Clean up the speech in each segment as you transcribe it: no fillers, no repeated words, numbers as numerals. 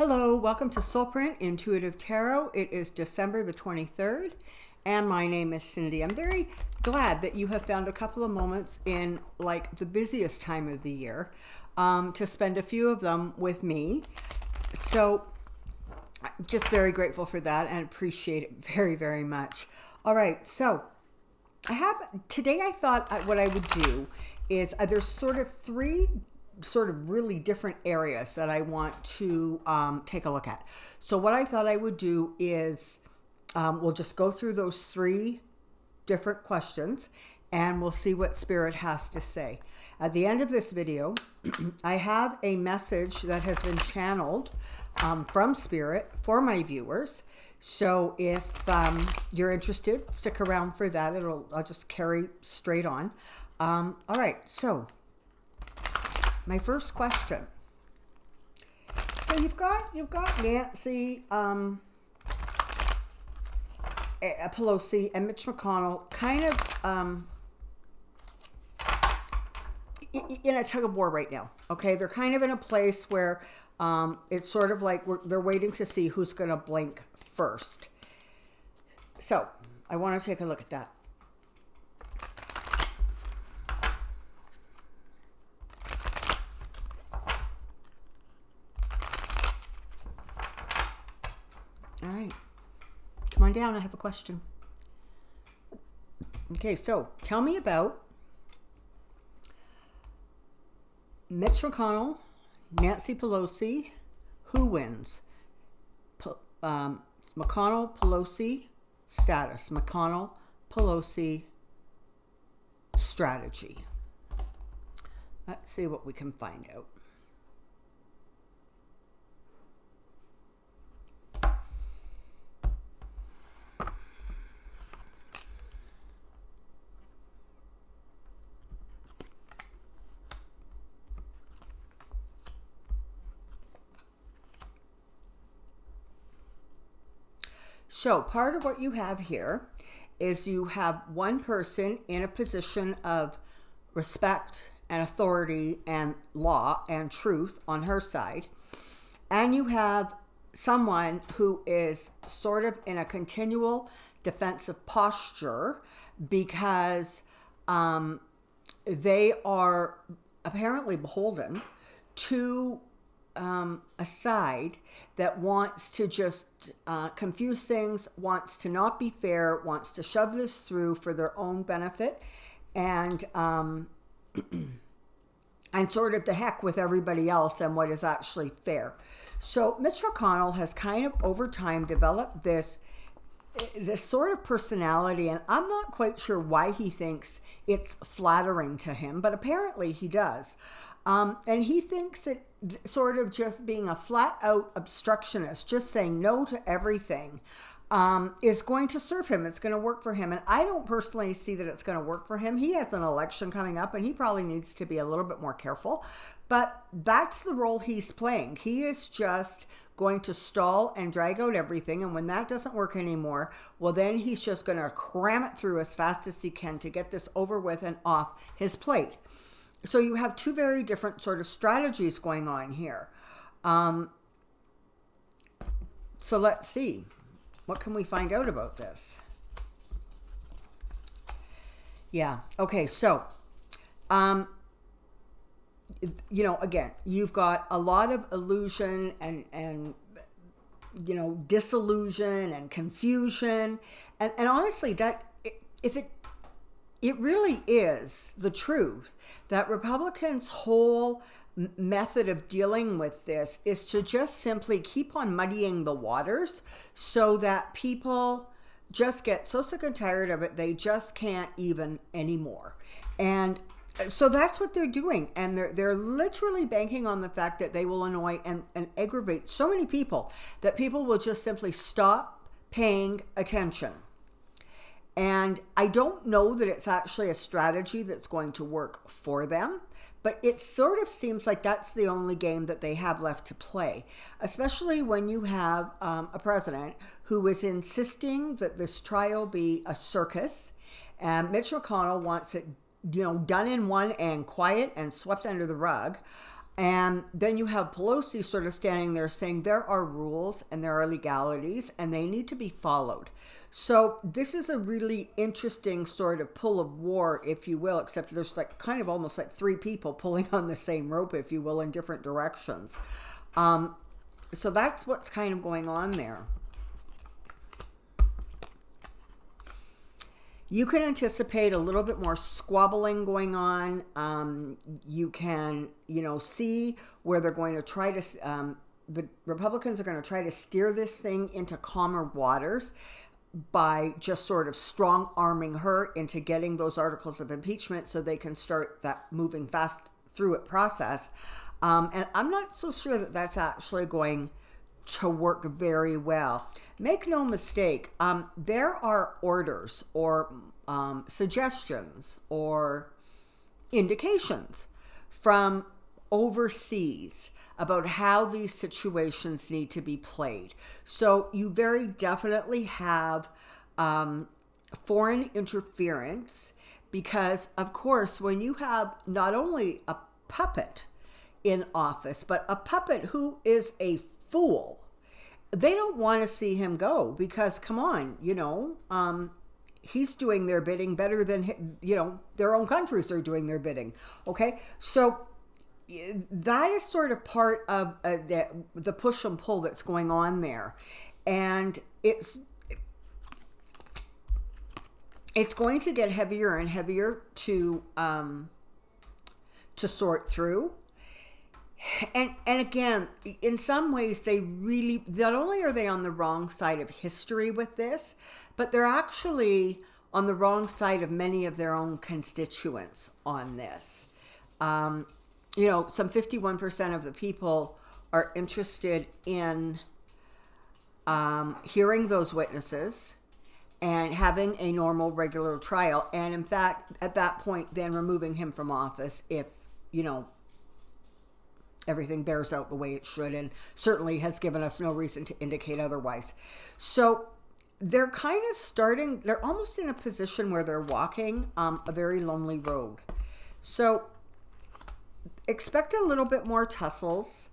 Hello, welcome to Soulprint Intuitive Tarot. It is December the 23rd, and my name is Cindy. I'm very glad that you have found a couple of moments in like the busiest time of the year to spend a few of them with me. So just very grateful for that and appreciate it very, very much. All right, so today I thought what I would do is there's sort of three really different areas that I want to take a look at. So what I thought I would do is we'll just go through those three different questions and we'll see what Spirit has to say. At the end of this video, I have a message that has been channeled from Spirit for my viewers. So if you're interested, stick around for that. I'll just carry straight on. All right, so my first question. So you've got Nancy Pelosi and Mitch McConnell kind of in a tug of war right now. Okay, they're kind of in a place where it's sort of like they're waiting to see who's going to blink first. So I want to take a look at that. All right, come on down. I have a question. Okay, so tell me about Mitch McConnell, Nancy Pelosi. Who wins? McConnell, Pelosi status. McConnell, Pelosi strategy. Let's see what we can find out. So part of what you have here is you have one person in a position of respect and authority and law and truth on her side. And you have someone who is sort of in a continual defensive posture because they are apparently beholden to a side that wants to just confuse things, wants to not be fair, wants to shove this through for their own benefit, and sort of the heck with everybody else and what is actually fair. So Mr. McConnell has kind of over time developed this sort of personality, and I'm not quite sure why he thinks it's flattering to him, but apparently he does. And he thinks that sort of just being a flat out obstructionist, just saying no to everything, is going to serve him. It's going to work for him. And I don't personally see that it's going to work for him. He has an election coming up and he probably needs to be a little bit more careful. But that's the role he's playing. He is just going to stall and drag out everything. And when that doesn't work anymore, well, then he's just going to cram it through as fast as he can to get this over with and off his plate. So you have two very different sort of strategies going on here. So let's see. What can we find out about this? Yeah. Okay. So, you know, again, you've got a lot of illusion and you know, disillusion and confusion. And honestly, that it really is the truth that Republicans' whole method of dealing with this is to just simply keep on muddying the waters so that people just get so sick and tired of it, they just can't even anymore. And so that's what they're doing. And they're literally banking on the fact that they will annoy and aggravate so many people that people will just simply stop paying attention. And I don't know that it's actually a strategy that's going to work for them, but it sort of seems like that's the only game that they have left to play, especially when you have a president who is insisting that this trial be a circus. And Mitch McConnell wants it, you know, done in one and quiet and swept under the rug. And then you have Pelosi sort of standing there saying there are rules and there are legalities and they need to be followed. So this is a really interesting sort of pull of war, if you will, except there's like kind of almost like three people pulling on the same rope, if you will, in different directions. So that's what's kind of going on there. You can anticipate a little bit more squabbling going on. You can, see where they're going to try to, the Republicans are going to try to steer this thing into calmer waters by just sort of strong arming her into getting those articles of impeachment so they can start that moving fast through it process. And I'm not so sure that that's actually going to work very well. Make no mistake, there are orders or suggestions or indications from overseas about how these situations need to be played. So you very definitely have foreign interference because, of course, when you have not only a puppet in office, but a puppet who is a fool, they don't want to see him go because, come on, he's doing their bidding better than, their own countries are doing their bidding. Okay, so that is sort of part of the push and pull that's going on there. And it's going to get heavier and heavier to sort through. And again, in some ways, they really, not only are they on the wrong side of history with this, but they're actually on the wrong side of many of their own constituents on this. Some 51% of the people are interested in hearing those witnesses and having a normal, regular trial. And in fact, at that point, then removing him from office if, everything bears out the way it should, and certainly has given us no reason to indicate otherwise. So they're kind of they're almost in a position where they're walking a very lonely road. So expect a little bit more tussles.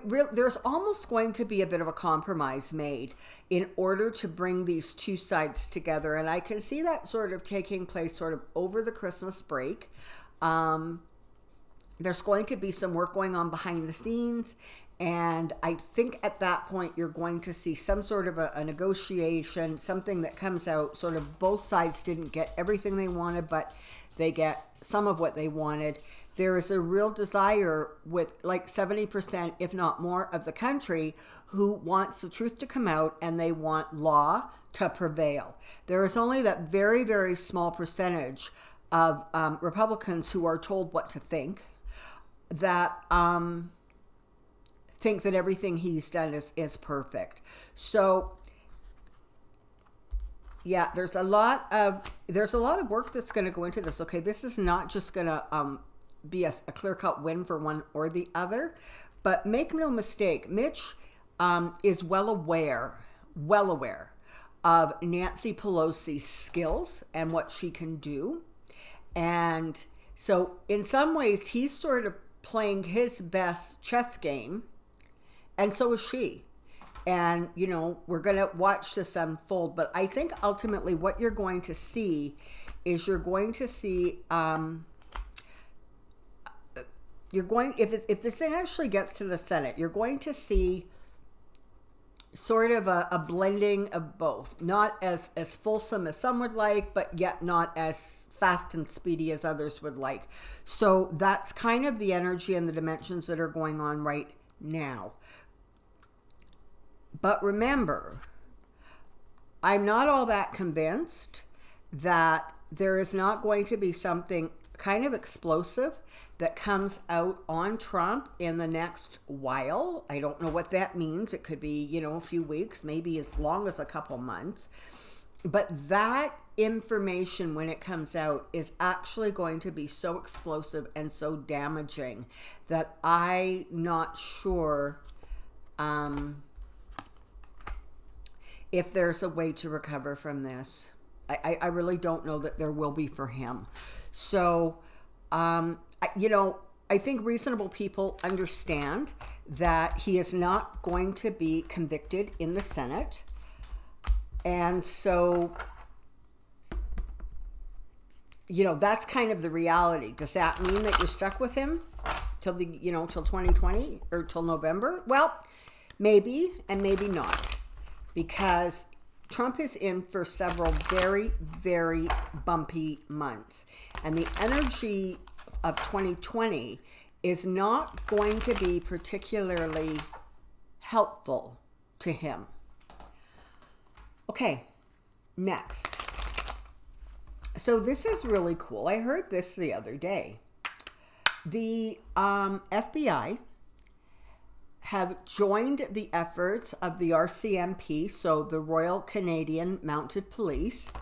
There's almost going to be a bit of a compromise made in order to bring these two sides together. And I can see that sort of taking place sort of over the Christmas break. There's going to be some work going on behind the scenes. And I think at that point, you're going to see some sort of a negotiation, something that comes out sort of both sides didn't get everything they wanted, but they get some of what they wanted. There is a real desire with like 70%, if not more, of the country who wants the truth to come out and they want law to prevail. There is only that very, very small percentage of Republicans who are told what to think that think that everything he's done is perfect. So yeah, there's a lot of work that's going to go into this. Okay, this is not just going to be a clear-cut win for one or the other, but make no mistake, Mitch is well aware of Nancy Pelosi's skills and what she can do. And so in some ways, he's sort of playing his best chess game, and so is she. And, we're going to watch this unfold. But I think ultimately what you're going to see is if this thing actually gets to the Senate, you're going to see sort of a blending of both. Not as fulsome as some would like, but yet not as fast and speedy as others would like. So that's kind of the energy and the dimensions that are going on right now. But remember, I'm not all that convinced that there is not going to be something kind of explosive that comes out on Trump in the next while. I don't know what that means. It could be, a few weeks, maybe as long as a couple months. But that information, when it comes out, is actually going to be so explosive and so damaging that I'm not sure if there's a way to recover from this. I really don't know that there will be for him. So, I think reasonable people understand that he is not going to be convicted in the Senate. And so, that's kind of the reality. Does that mean that you're stuck with him till till 2020 or till November? Well, maybe and maybe not, because Trump is in for several very, very bumpy months. And the energy of 2020 is not going to be particularly helpful to him. Okay, next. So this is really cool. I heard this the other day. The FBI have joined the efforts of the RCMP, so the Royal Canadian Mounted Police.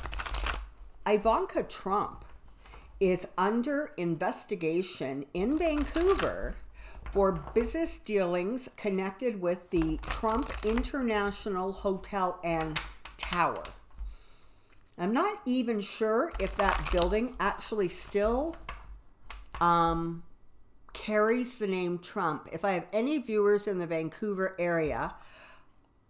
Ivanka Trump is under investigation in Vancouver for business dealings connected with the Trump International Hotel and Tower. I'm not even sure if that building actually still carries the name Trump. If I have any viewers in the Vancouver area,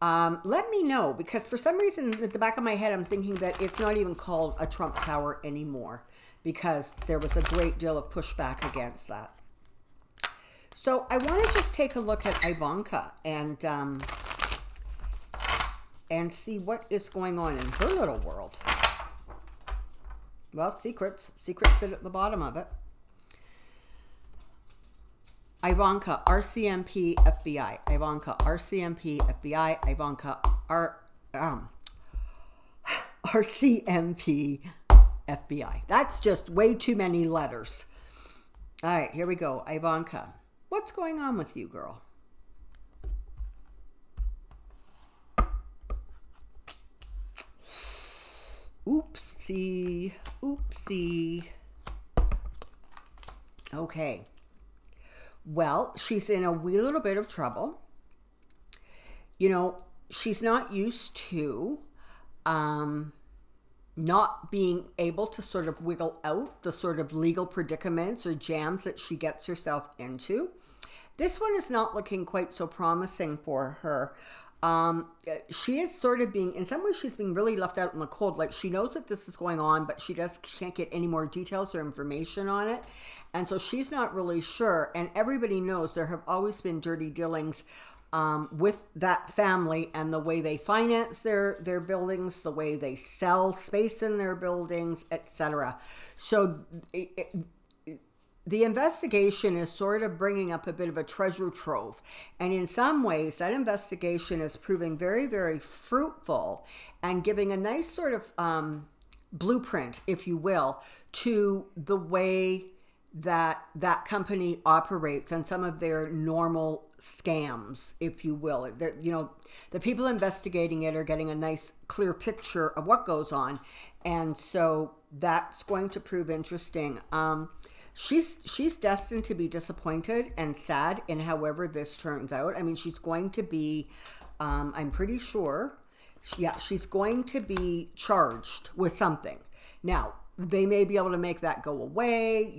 let me know, because for some reason at the back of my head I'm thinking that it's not even called a Trump Tower anymore, because there was a great deal of pushback against that. So I want to just take a look at Ivanka and see what is going on in her little world. Well, secrets sit at the bottom of it. Ivanka, RCMP, FBI. Ivanka, RCMP, FBI. Ivanka, RCMP, FBI. That's just way too many letters. All right, here we go. Ivanka, what's going on with you, girl? Oopsie, oopsie. Okay. Well, she's in a wee little bit of trouble. She's not used to not being able to sort of wiggle out the sort of legal predicaments or jams that she gets herself into. This one is not looking quite so promising for her. She is sort of being, in some ways, she's being really left out in the cold. Like, she knows that this is going on, but she can't get any more details or information on it. And so she's not really sure. And everybody knows there have always been dirty dealings with that family, and the way they finance their buildings, the way they sell space in their buildings, etc. So the investigation is sort of bringing up a bit of a treasure trove. And in some ways, that investigation is proving very, very fruitful and giving a nice sort of blueprint, if you will, to the way that company operates and some of their normal scams, if you will. The people investigating it are getting a nice, clear picture of what goes on. And so that's going to prove interesting. She's destined to be disappointed and sad in however this turns out. I mean, she's going to be, I'm pretty sure, she's going to be charged with something. Now, they may be able to make that go away.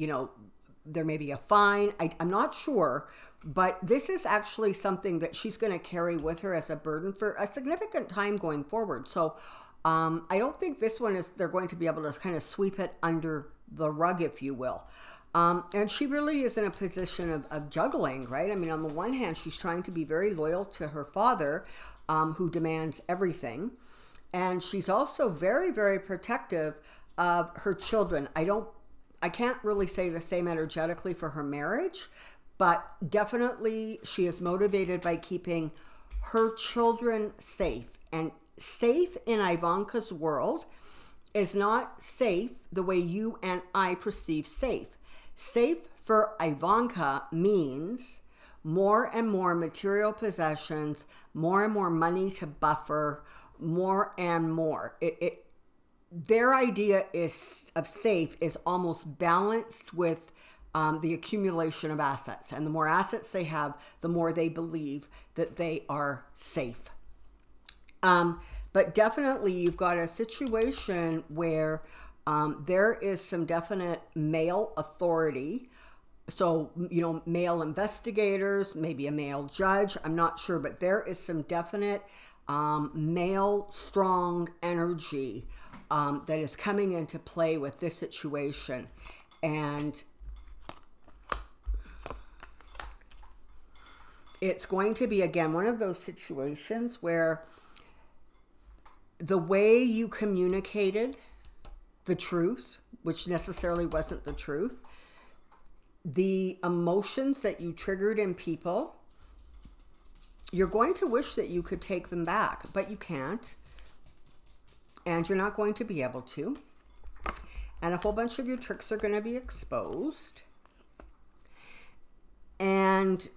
There may be a fine. I'm not sure, but this is actually something that she's going to carry with her as a burden for a significant time going forward. So I don't think this one they're going to be able to kind of sweep it under the rug, if you will. And she really is in a position of juggling, right? I mean, on the one hand, she's trying to be very loyal to her father, who demands everything. And she's also very, very protective of her children. I can't really say the same energetically for her marriage, but definitely she is motivated by keeping her children safe. And safe in Ivanka's world is not safe the way you and I perceive safe. Safe for Ivanka means more and more material possessions, more and more money to buffer, more and more. Their idea of safe is almost balanced with the accumulation of assets. And the more assets they have, the more they believe that they are safe. But definitely you've got a situation where There is some definite male authority. So, you know, male investigators, maybe a male judge, I'm not sure, but there is some definite male strong energy that is coming into play with this situation. And it's going to be, again, one of those situations where the way you communicated the truth, which necessarily wasn't the truth, the emotions that you triggered in people, you're going to wish that you could take them back, but you can't. And you're not going to be able to. And a whole bunch of your tricks are going to be exposed. And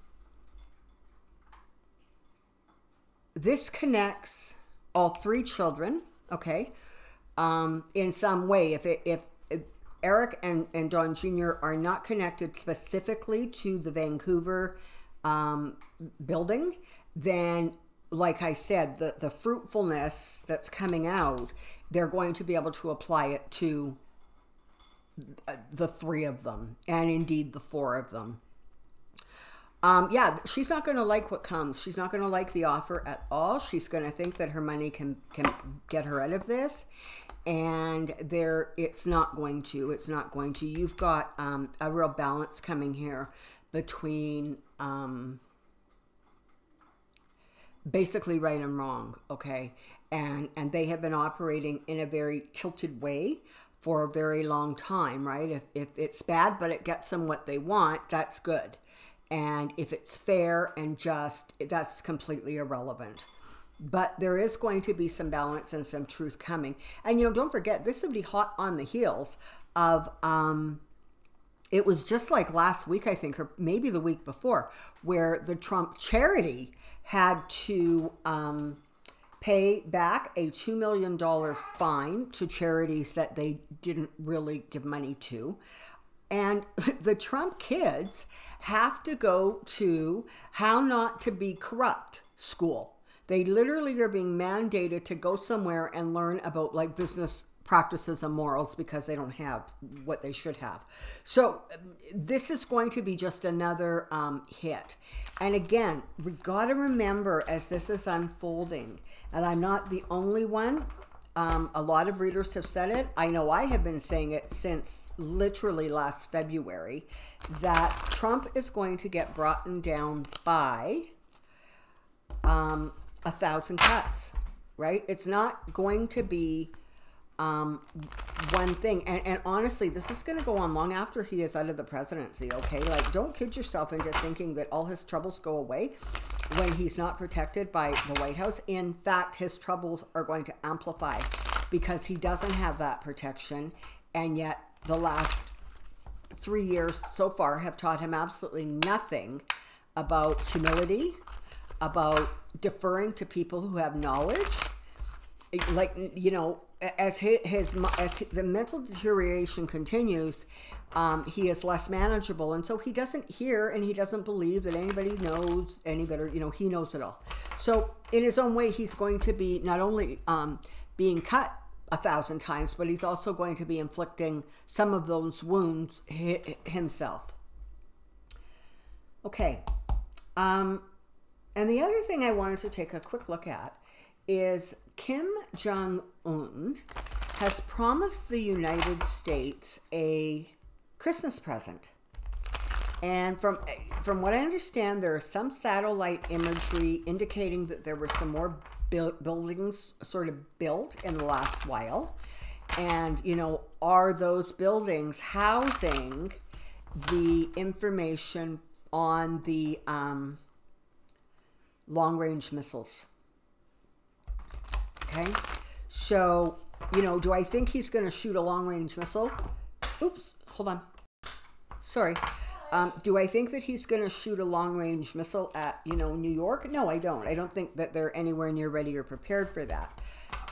this connects all three children, okay, in some way. If Eric and Don Jr. are not connected specifically to the Vancouver building, then, like I said, the fruitfulness that's coming out, they're going to be able to apply it to the three of them, and indeed the four of them. Yeah, she's not going to like what comes. She's not going to like the offer at all. She's going to think that her money can get her out of this. And it's not going to. It's not going to. You've got a real balance coming here between basically right and wrong, okay? And they have been operating in a very tilted way for a very long time, right? If it's bad, but it gets them what they want, that's good. And if it's fair and just, that's completely irrelevant. But there is going to be some balance and some truth coming. And, you know, don't forget, this would be hot on the heels of, it was just like last week, I think, or maybe the week before, where the Trump charity had to pay back a $2 million fine to charities that they didn't really give money to. And the Trump kids have to go to How Not to Be Corrupt school. They literally are being mandated to go somewhere and learn about like business practices and morals because they don't have what they should have. So this is going to be just another hit. And again, we got to remember as this is unfolding, and I'm not the only one, a lot of readers have said it. I know I have been saying it since literally last February, that Trump is going to get brought down by 1,000 cuts, right? It's not going to be one thing. And honestly, this is going to go on long after he is out of the presidency, okay? Like, don't kid yourself into thinking that all his troubles go away when he's not protected by the White House. In fact, his troubles are going to amplify because he doesn't have that protection. And yet the last 3 years so far have taught him absolutely nothing about humility, about deferring to people who have knowledge. Like, you know, as the mental deterioration continues, he is less manageable. And so he doesn't hear and he doesn't believe that anybody knows any better. You know, he knows it all. So in his own way, he's going to be not only being cut 1,000 times, but he's also going to be inflicting some of those wounds himself. Okay. And the other thing I wanted to take a quick look at is Kim Jong-un has promised the United States a Christmas present. And from what I understand, there is some satellite imagery indicating that there were some more buildings sort of built in the last while. And, you know, are those buildings housing the information on the long-range missiles? Okay, so, you know, do I think he's going to shoot a long-range missile? Oops, hold on. Sorry. Do I think that he's going to shoot a long-range missile at, you know, New York? No, I don't. I don't think that they're anywhere near ready or prepared for that.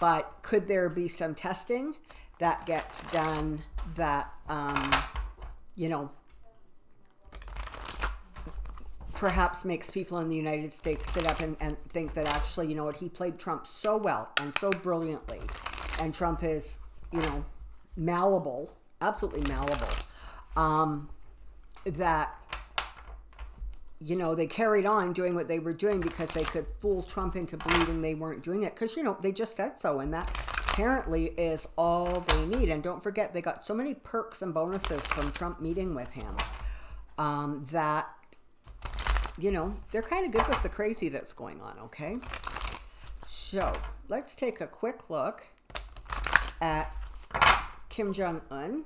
But could there be some testing that gets done that, you know, perhaps makes people in the United States sit up and think that actually, you know what, he played Trump so well and so brilliantly. And Trump is, you know, malleable, absolutely malleable, that, you know, they carried on doing what they were doing because they could fool Trump into believing they weren't doing it. Because, you know, they just said so. And that apparently is all they need. And don't forget, they got so many perks and bonuses from Trump meeting with him that, you know, they're kind of good with the crazy that's going on, okay? So let's take a quick look at Kim Jong-un,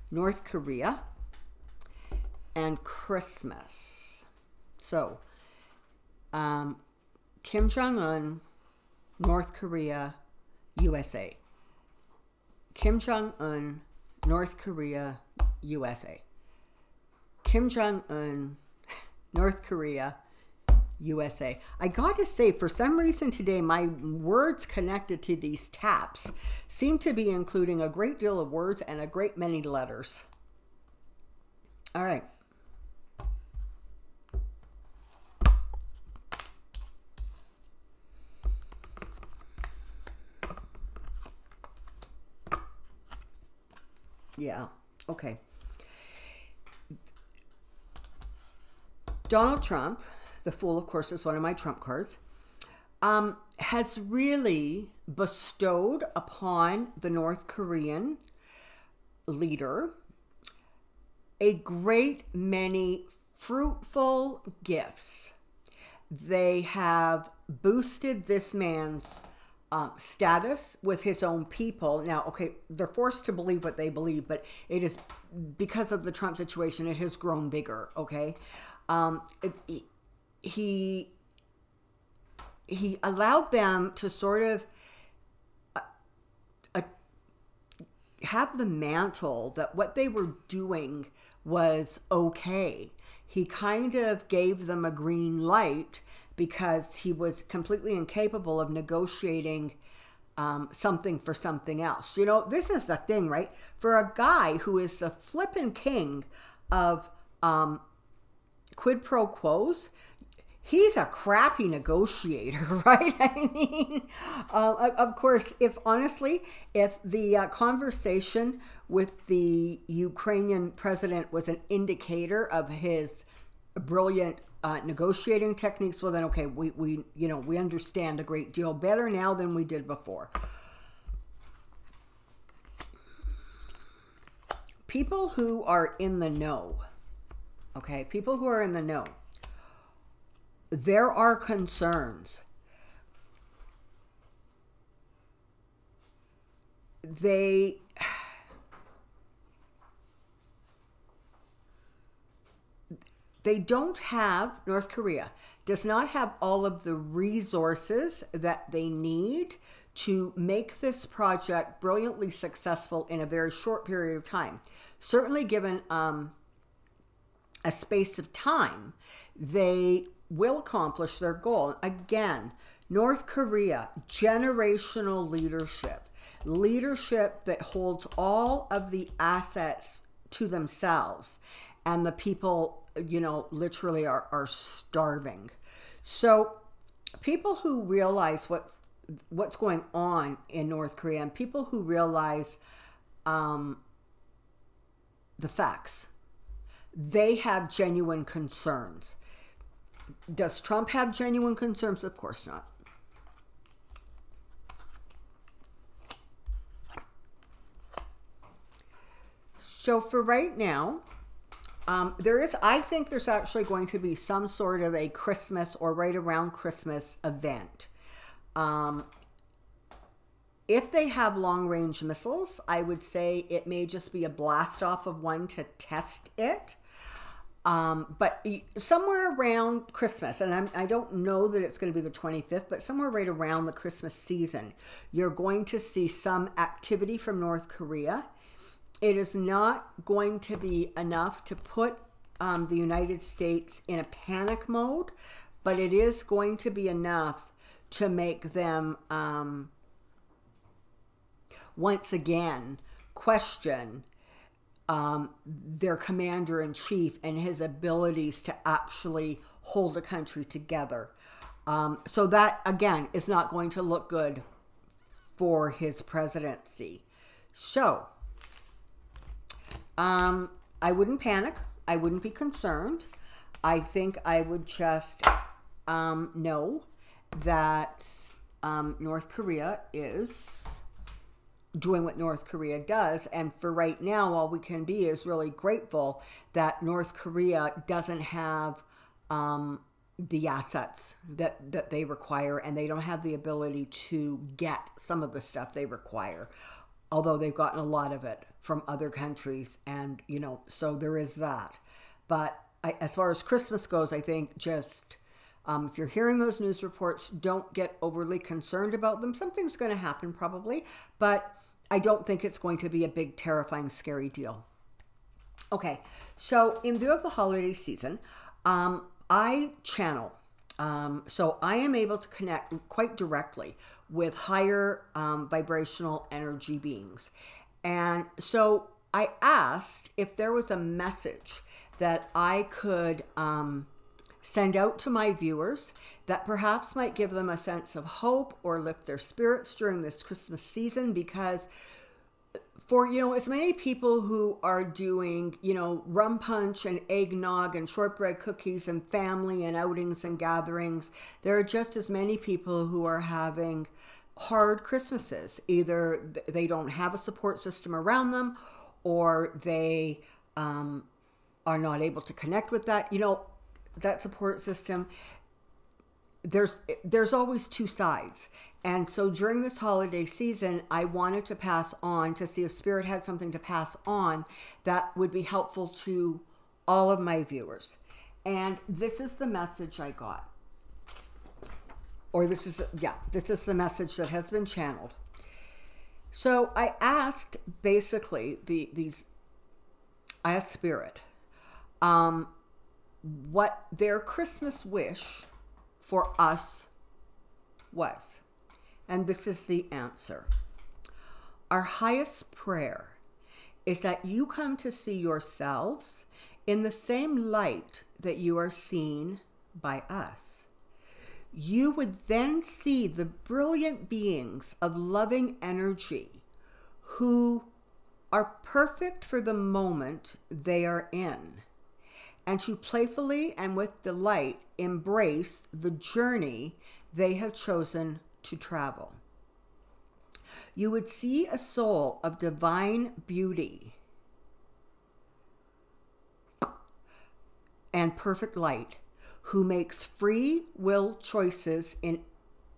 North Korea, and Christmas. So, Kim Jong-un, North Korea, USA. Kim Jong-un, North Korea, USA. Kim Jong-un, North Korea, USA. I gotta say, for some reason today, my words connected to these taps seem to be including a great deal of words and a great many letters. All right. Yeah, okay. Donald Trump, the Fool, of course, is one of my Trump cards, has really bestowed upon the North Korean leader a great many fruitful gifts. They have boosted this man's status with his own people. Now, okay, they're forced to believe what they believe, but it is because of the Trump situation, it has grown bigger, okay? He allowed them to sort of have the mantle that what they were doing was okay. He kind of gave them a green light because he was completely incapable of negotiating something for something else. You know, this is the thing, right? For a guy who is the flippin' king of quid pro quos, he's a crappy negotiator, right? I mean, of course, if the conversation with the Ukrainian president was an indicator of his brilliant negotiating techniques, well then, okay, we understand a great deal better now than we did before. People who are in the know, okay, people who are in the know, there are concerns. They don't have, North Korea does not have all of the resources that they need to make this project brilliantly successful in a very short period of time. Certainly given a space of time, they will accomplish their goal. Again, North Korea, generational leadership, leadership that holds all of the assets to themselves, and the people, you know, literally are starving. So people who realize what's going on in North Korea, and people who realize the facts, they have genuine concerns. Does Trump have genuine concerns? Of course not. So for right now, I think there's actually going to be some sort of a Christmas or right around Christmas event. If they have long-range missiles, I would say it may just be a blast off of one to test it. But somewhere around Christmas, and I don't know that it's going to be the 25th, but somewhere right around the Christmas season, you're going to see some activity from North Korea. It is not going to be enough to put the United States in a panic mode, but it is going to be enough to make them once again question their commander-in-chief and his abilities to actually hold a country together. So that, again, is not going to look good for his presidency. So, I wouldn't panic. I wouldn't be concerned. I think I would just know that North Korea is doing what North Korea does. And for right now, all we can be is really grateful that North Korea doesn't have the assets that they require, and they don't have the ability to get some of the stuff they require, although they've gotten a lot of it from other countries. And, you know, so there is that. But as far as Christmas goes, I think just if you're hearing those news reports, don't get overly concerned about them. Something's going to happen probably, but I don't think it's going to be a big, terrifying, scary deal. Okay, so in view of the holiday season, I channel. So I am able to connect quite directly with higher vibrational energy beings. And so I asked if there was a message that I could send out to my viewers that perhaps might give them a sense of hope or lift their spirits during this Christmas season, because for, you know, as many people who are doing, you know, rum punch and eggnog and shortbread cookies and family and outings and gatherings, there are just as many people who are having hard Christmases. Either they don't have a support system around them, or they are not able to connect with that, you know, that support system. There's always two sides. And so during this holiday season, I wanted to pass on to see if Spirit had something to pass on that would be helpful to all of my viewers. And this is the message I got. Or this is the message that has been channeled. So I asked basically I asked Spirit what their Christmas wish for us was. And this is the answer. Our highest prayer is that you come to see yourselves in the same light that you are seen by us. You would then see the brilliant beings of loving energy who are perfect for the moment they are in, and to playfully and with delight embrace the journey they have chosen to travel. You would see a soul of divine beauty and perfect light who makes free will choices in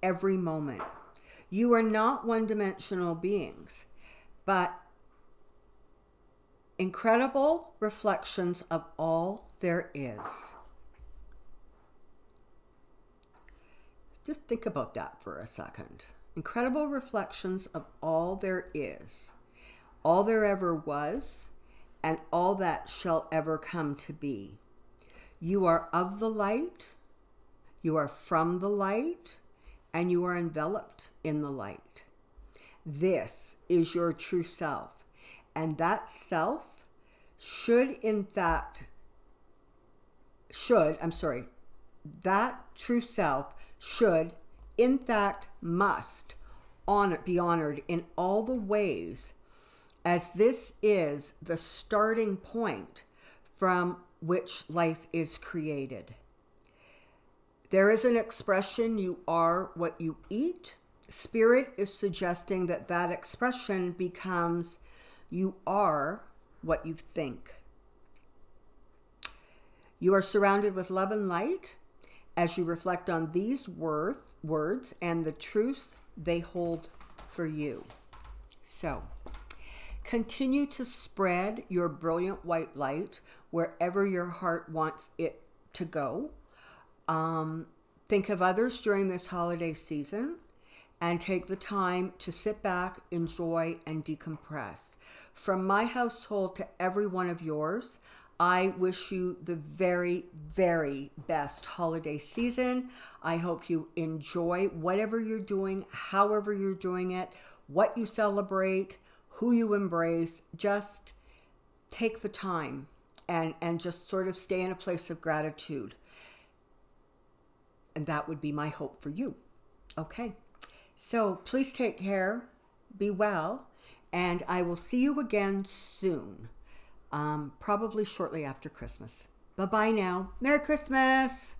every moment. You are not one-dimensional beings, but incredible reflections of all there is. Just think about that for a second. Incredible reflections of all there is, all there ever was, and all that shall ever come to be. You are of the light, you are from the light, and you are enveloped in the light. This is your true self, and that self that true self should, in fact, must be honored in all the ways, as this is the starting point from which life is created. There is an expression, you are what you eat. Spirit is suggesting that that expression becomes, you are what you think. You are surrounded with love and light as you reflect on these words and the truths they hold for you. So, continue to spread your brilliant white light wherever your heart wants it to go. Think of others during this holiday season and take the time to sit back, enjoy, and decompress. From my household to every one of yours, I wish you the very, very best holiday season. I hope you enjoy whatever you're doing, however you're doing it, what you celebrate, who you embrace. Just take the time and just sort of stay in a place of gratitude. And that would be my hope for you. Okay, so please take care, be well, and I will see you again soon, probably shortly after Christmas. Bye-bye now. Merry Christmas!